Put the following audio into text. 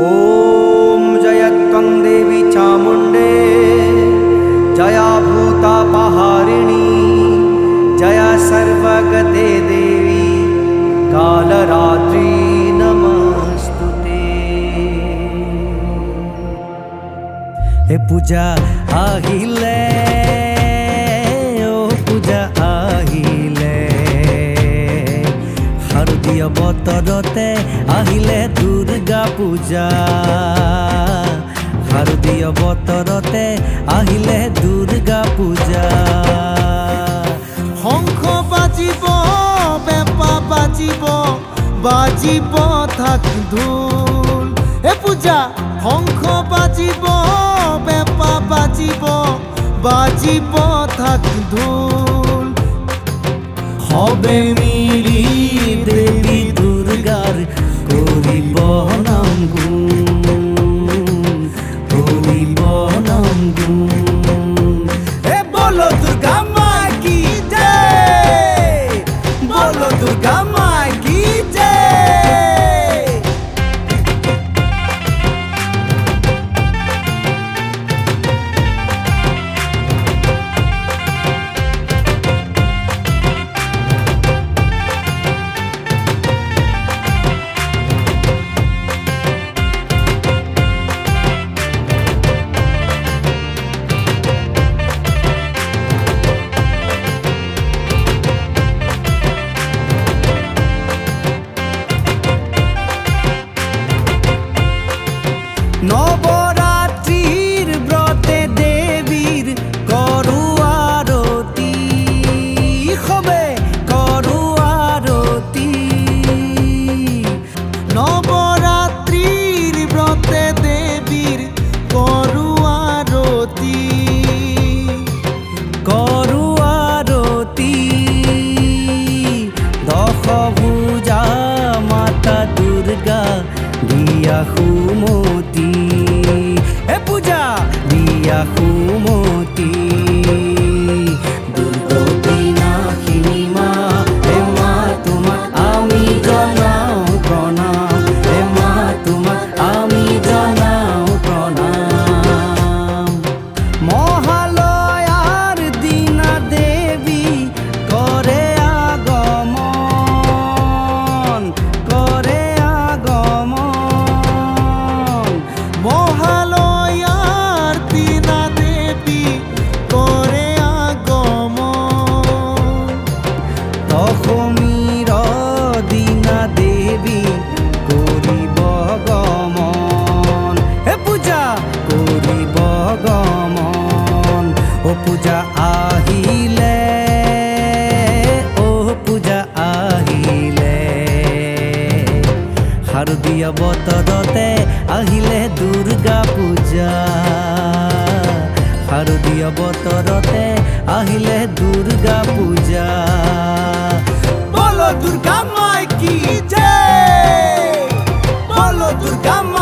ॐ जयत्वं देवी चामुण्डे जया भूतापहारिणी जया सर्वगते देवी कालरात्रि नमस्तुते। हे पूजा आहिले पूजा आहिले शारदीय बतरते आहिले दुर्गा पूजा शारदीय बतरते आहिले दुर्गा पूजा। शंख बाजिब पेपा बाजिब बाजिब थाक ढोल हे पूजा शंख बाजिब पेपा बाजिब बाजिब थाक ढोल हबे मिली देवी दुर्गार करिब नाम गुण करिब नाम गुण। हे बोलो दुर्गा माँ की जय बोलो दुर्गा माँ की जय। नवरात्रिर व्रते देवीर करु आरती हबे करु आरती। नवरात्रिर व्रते देवीर करु आरती करु आरती। दश भुजा माता दुर्गा दिया सुमति हे पूजा दिया सुमति। दुर्गतिनाशिनी मा हे मा तुमाक आमी जनाओ प्रणाम हे मा तुमाक आमी जनाओ प्रणाम। महालयार दिना देवी करे आगमन करे आगमन। महालयार दिना देवी करे আগমন। দশমীর দিনা দেবী করিব গমন হে পূজা করিব গমন। ও পূজা আহিলে ও পূজা আহিলে শারদীয় বতরতে আহিলে দুর্গা পূজা শারদীয় বতরতে আহিলে দুর্গা পূজা। बोलो दुर्गा माँ की जय बोलो दुर्गा माँ